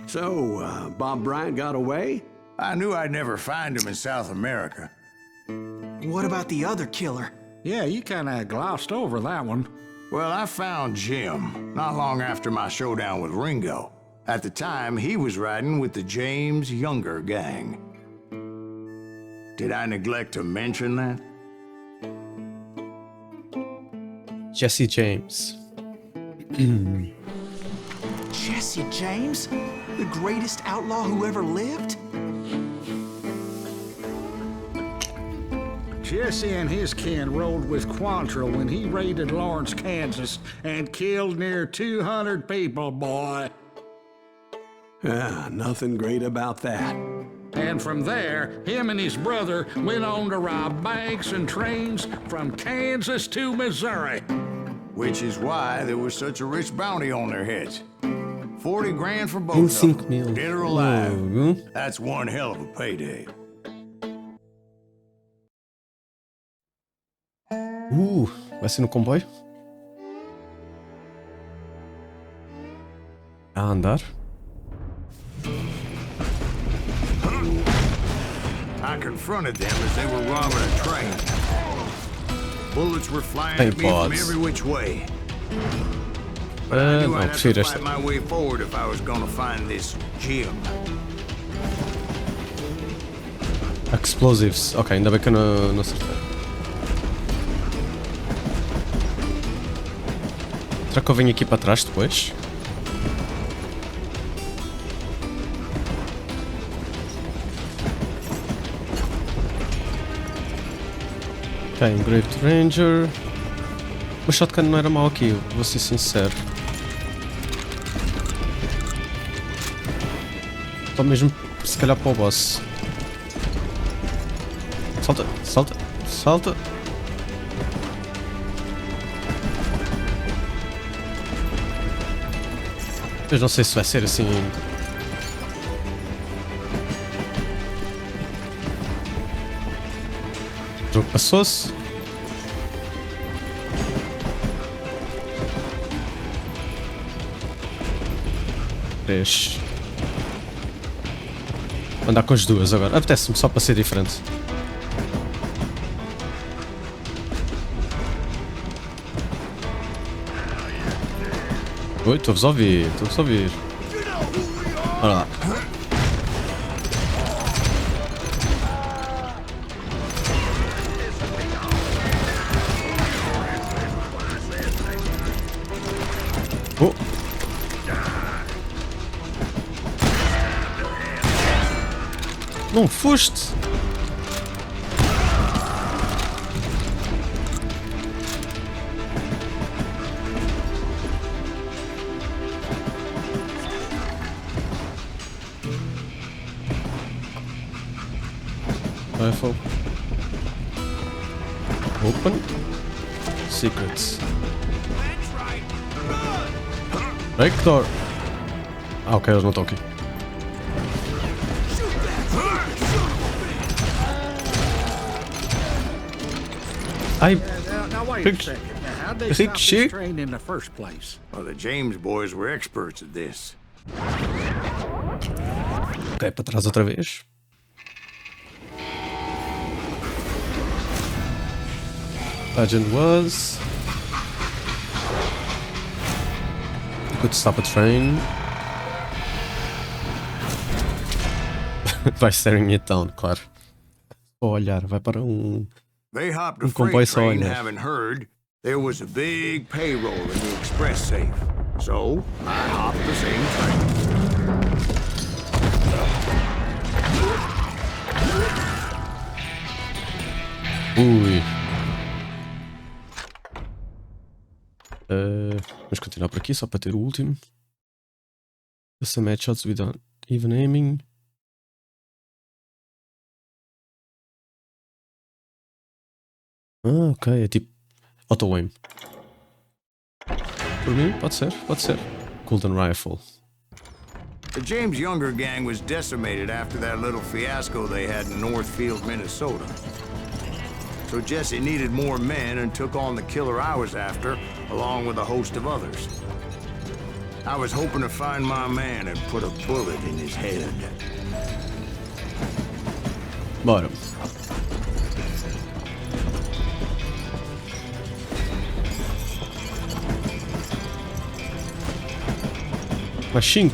So, Bob Bryant got away? I knew I'd never find him in South America. What about the other killer? Yeah, you kinda glossed over that one. Well, I found Jim not long after my showdown with Ringo. At the time, he was riding with the James Younger gang. Did I neglect to mention that? Jesse James. Jesse James? The greatest outlaw who ever lived? Jesse and his kin rode with Quantrill when he raided Lawrence, Kansas, and killed near 200 people, boy. Nothing great about that. And from there, him and his brother went on to rob banks and trains from Kansas to Missouri. Which is why there was such a rich bounty on their heads. 40 grand for both of them, 25 mil. dead or alive. Logo. That's one hell of a payday. Vai ser no comboio? A andar? I confronted them as they were robbing a train. Bullets were flying at me from every which way. But I knew I'd have to fight my way forward if I was gonna find this Jim. Explosives. Ok, ainda bem que eu não acertei. Será que eu venho aqui para trás depois? Ok, Engraved Ranger. O shotgun não era mau aqui, vou ser sincero. Só mesmo se calhar para o boss. Salta, salta, salta. Mas não sei se vai ser assim. O jogo passou-se. Três. Vou andar com as duas agora. Apetece-me só para ser diferente. Oi, estou-vos a ouvir, estou-vos a ouvir. Olha lá. Oh. Não foste? Rifle. Open. Secrets. Break door. Ah, ok, eles não estão aqui. Ai. Now wait a second. Now, how'd they stop this train in the first place? Well, the James boys were experts at this. Ok, para trás outra vez. Legend was you could stop a train vai staring it down, claro. Só olhar, vai para They hopped a comboio freight só train, olhar. having heard there was a big payroll in the express safe. So I hopped the same train. Ui. Vamos continuar por aqui só para ter o último. Some headshots without even aiming. Ah, ok, é tipo auto-aim. Por mim, pode ser, pode ser. Golden Rifle. The James Younger gang was decimated after that little fiasco they had in Northfield, Minnesota. So Jesse needed more men and took on the killer I was after, along with a host of others. I was hoping to find my man and put a bullet in his head. Bora. Mais 5.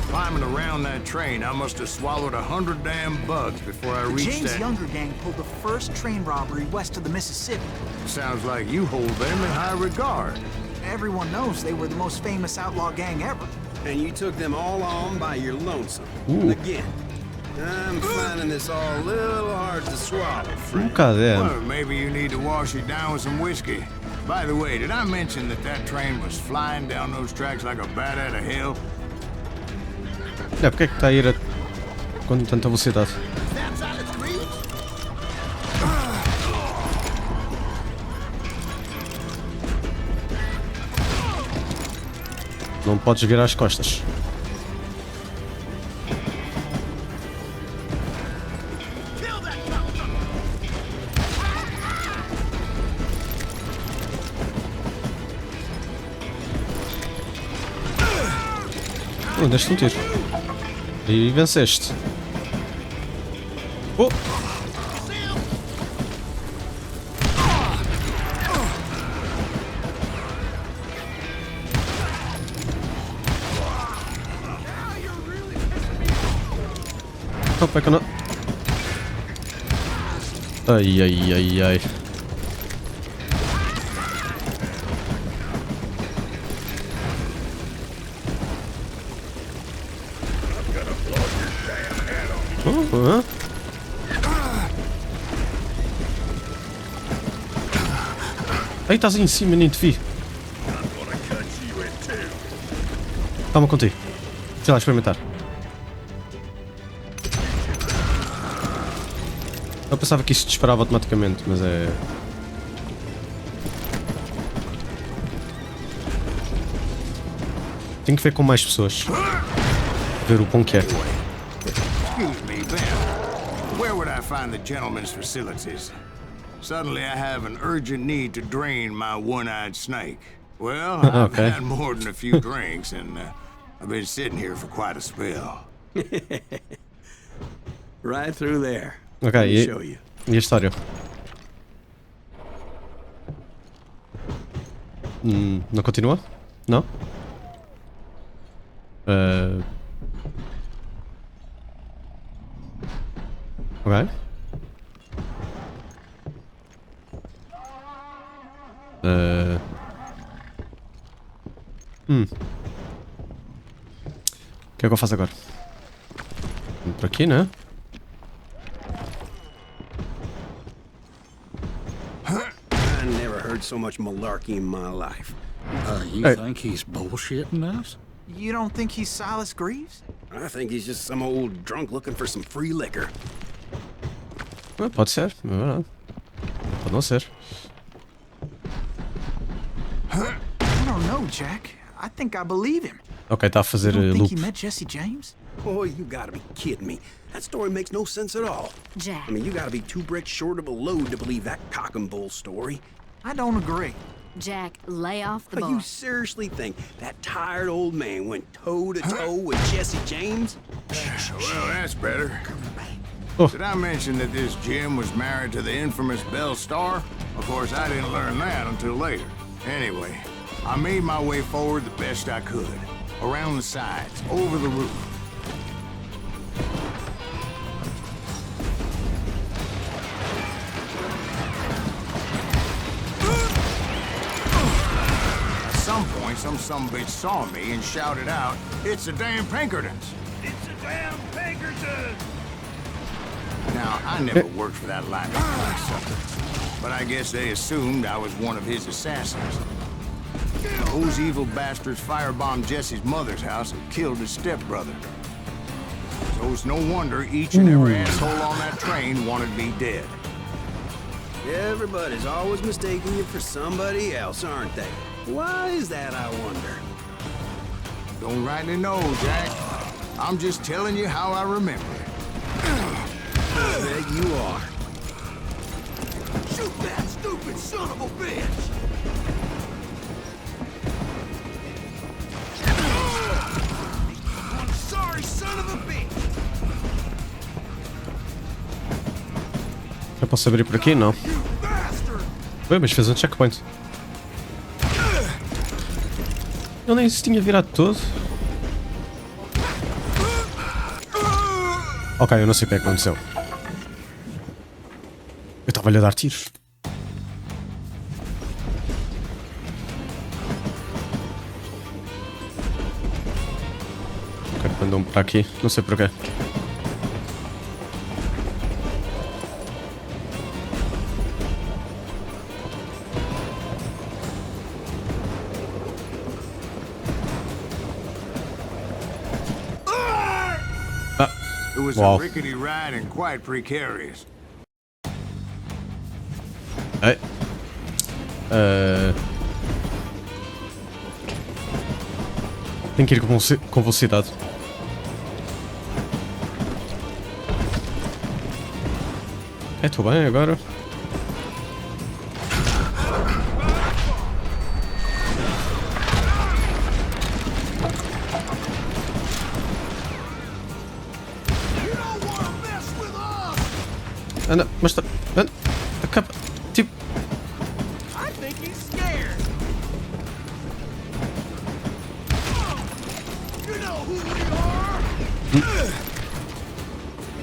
Climbing around that train, I must have swallowed 100 damn bugs before I The reached James that. Younger gang pulled the first train robbery west of the Mississippi. Sounds like you hold them in high regard. Everyone knows they were the most famous outlaw gang ever. And you took them all on by your lonesome. Again, I'm finding this all a little hard to swallow, friend. Well, maybe you need to wash it down with some whiskey. By the way, did I mention that train was flying down those tracks like a bat out of hell? Porque é que está a ir com tanta velocidade? Não podes virar as costas. Deste um tiro. E venceste. Oh! Como é que eu não... Ai, ai, ai, ai. Aí estás em cima, nem te vi. Calma contigo. Deixa lá experimentar. Eu pensava que isto disparava automaticamente, mas é... Tenho que ver com mais pessoas. Ver o bom que é. Excuse me, Ben. Where would I find the gentleman's facilities? Suddenly I have an urgent need to drain my one-eyed snake. Well, I've Okay. had more than a few drinks, and I've been sitting here for quite a spell. Right through there. Ok, Let me show you. e a história? Não continua? Não? Ok. O que é que eu faço agora? Vamos por aqui, né? I never heard so much malarkey in my life. You Hey. think he's bullshitting us? You don't think he's Silas Greaves? I think he's just some old drunk looking for some free liquor. Pode ser, é verdade. Pode não ser. I don't know, Jack. I think I believe him. Ok, está a fazer You don't think loop. he met Jesse James? Boy, you gotta be kidding me. That story makes no sense at all. Jack. I mean, you gotta be 2 bricks short of a load to believe that cock and bull story. I don't agree. Jack, lay off the But you bar. seriously think that tired old man went toe-to-toe with Jesse James? Well, that's better. Oh. Did I mention that this Jim was married to the infamous Belle Starr? Of course, I didn't learn that until later. Anyway, I made my way forward the best I could. Around the sides, over the roof. At some point, some sumbitch saw me and shouted out, "It's the damn Pinkertons!" It's the damn Pinkertons! Now, I never worked for that line of sucker, but I guess they assumed I was one of his assassins. Those evil bastards firebombed Jesse's mother's house and killed his stepbrother. So it's no wonder each and every asshole on that train wanted me dead. Everybody's always mistaking you for somebody else, aren't they? Why is that, I wonder? Don't rightly know, Jack. I'm just telling you how I remember it. I bet you are. Shoot that stupid son of a bitch! posso abrir por aqui? Não. Ué, mas fez um checkpoint. Ele nem se tinha virado todo. Ok, eu não sei o que é que aconteceu. Eu estava-lhe a dar tiros. Ok, mandou-me para aqui. Não sei porquê. It was Wow. a rickety ride and quite precarious. Ei. Tenho que ir com velocidade. Estou bem agora. Anda, mas tá. Anda, acaba. Tipo.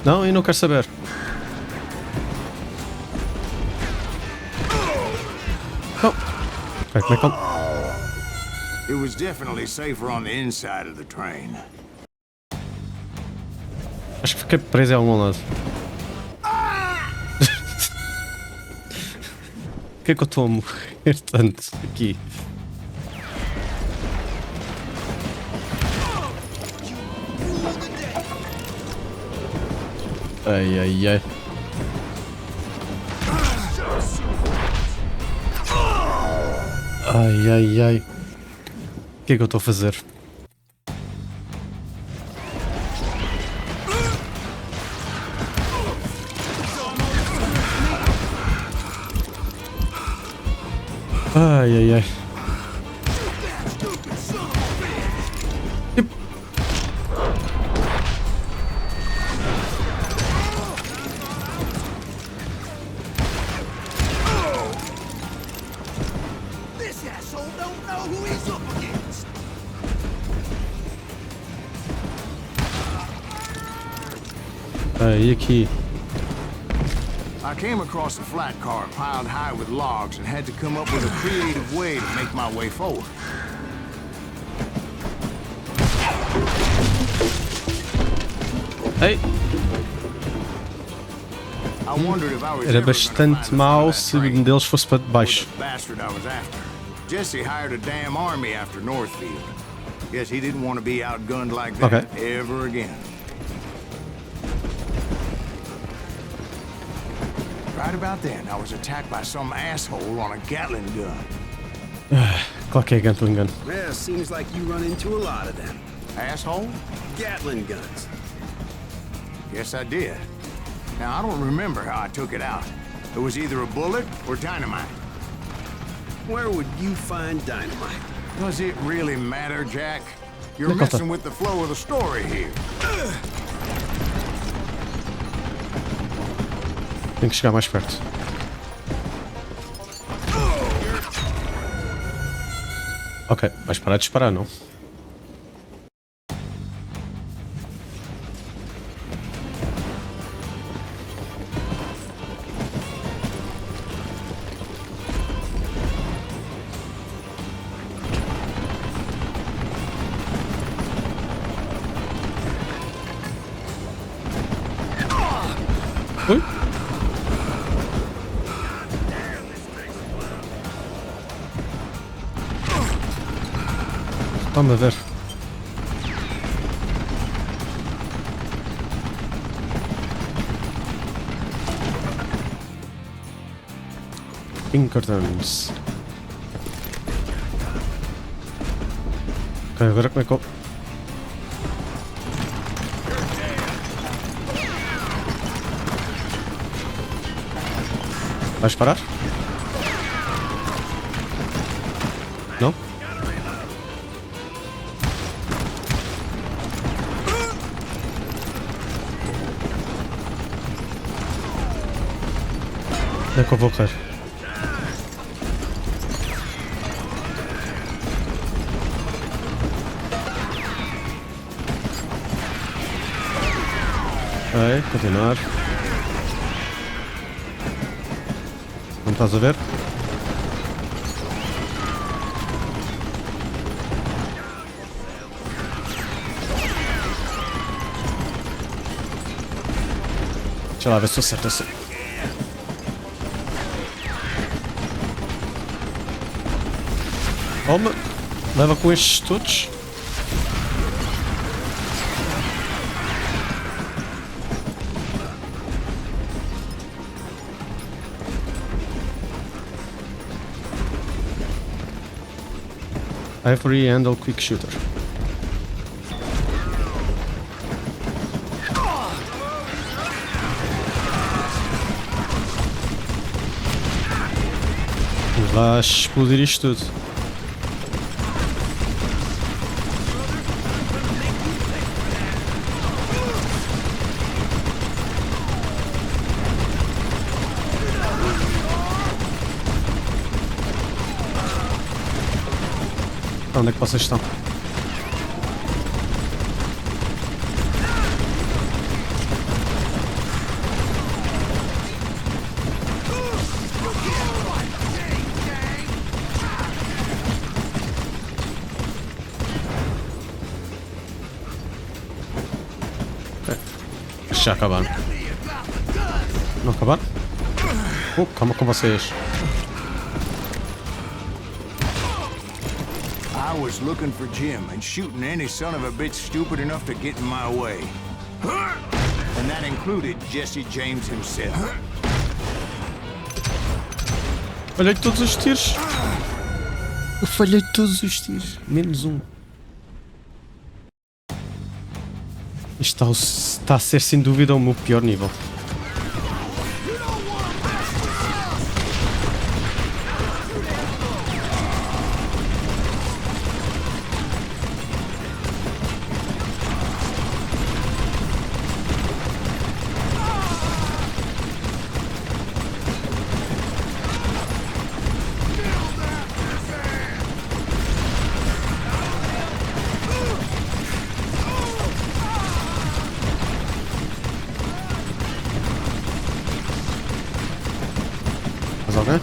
Não, eu não quero saber. Não. Ok, como é que ele... It was definitely safer on the inside of the train. Acho que fiquei preso em algum lado. Por que é que eu estou a morrer tanto aqui? Ai, ai, ai. Ai, ai, ai. O que é que eu estou a fazer? Ai, ai, ai. Aí aqui. I came across a flat car piled high with logs and had to come up with a creative way to make my way forward. Ei. I wondered if I was Era ever bastante gonna find mau that se train um deles fosse para baixo. with the bastard I was after. Jesse hired a damn army after Northfield. Guess he didn't want to be outgunned like that ever again. Right about then, I was attacked by some asshole on a Gatling gun. Claro que é Gatling Gun. Yeah, seems like you run into a lot of them. Asshole? Gatling guns. Yes, I did. Now, I don't remember how I took it out. It was either a bullet or dynamite. Where would you find dynamite? Does it really matter, Jack? You're Look, messing with the flow of the story here. Tenho que chegar mais perto. Ok, vais parar de disparar, não? Ui? Vamos a ver. Pinkertons. Ok, agora como é que eu... Vais parar? Não? Onde é que eu vou correr? Ok, continuar. Não estás a ver? Deixa lá ver se eu acerto assim. Toma! Leva com estes todos. Ivory Handle Quick Shooter. Vai explodir isto tudo. Onde é que vocês estão? Já acabaram. Não acabaram? Calma com vocês. I was looking for Jim and shooting any son of a bitch stupid enough to get in my way. And that included Jesse James himself. Falhei todos os tiros. Eu falhei todos os tiros. Menos um. Isto está a ser sem dúvida o meu pior nível. Mais alguém?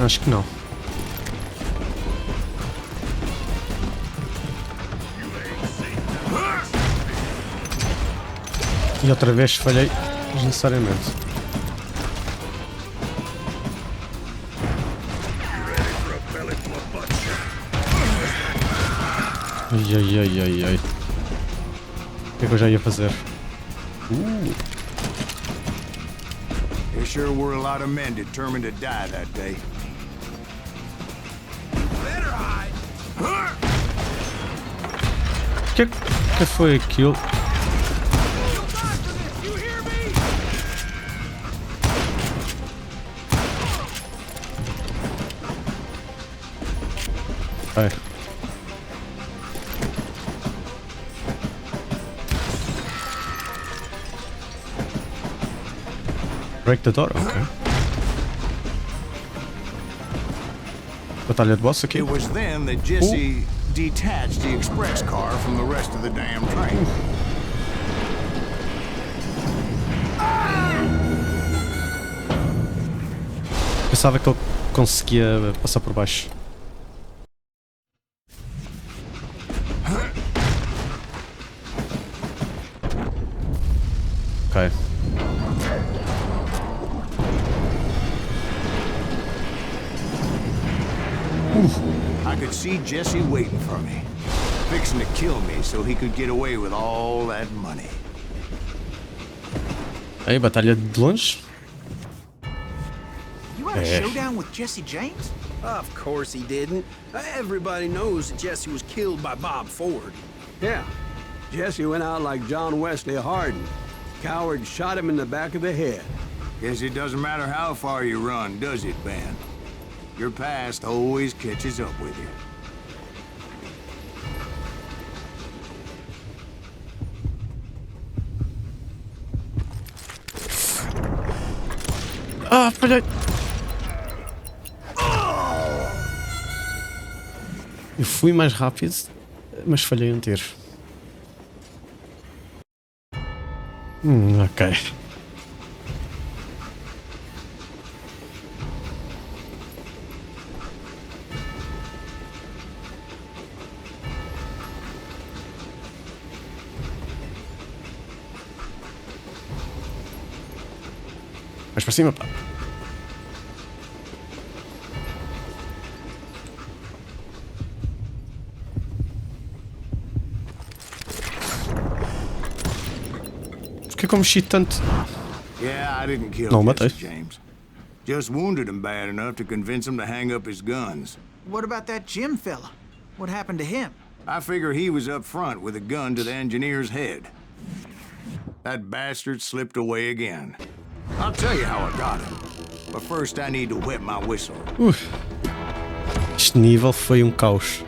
Acho que não. E outra vez falhei desnecessariamente. Ai. O que é que eu já ia fazer? There sure were a lot of men determined to die that day. O que foi aquilo? Ai. Break the door, ok. Batalha de boss aqui. It was then that Jesse detached the express car from the rest of the damn train. Pensava que ele conseguia passar por baixo. Ok. I could see Jesse waiting for me, fixing to kill me so he could get away with all that money. Aí, batalha de longe. You had a showdown with Jesse James? Of course he didn't. Everybody knows that Jesse was killed by Bob Ford. Yeah. Jesse went out like John Wesley Hardin. Coward shot him in the back of the head. Guess it doesn't matter how far you run, does it, Ben? Your past always catches up with you. Ah, falhei! Eu fui mais rápido, mas falhei um tiro. Ok. Mais para cima, pá. Porquê que eu mexi tanto? Yeah, I didn't kill Não, matei. Jesse James. Just wounded him bad enough to convince him to hang up his guns. What about that Jim fella? What happened to him? I figure he was up front with a gun to the engineer's head. That bastard slipped away again. I'll tell you how I got him. But first I need to wet my whistle. Este nível foi um caos.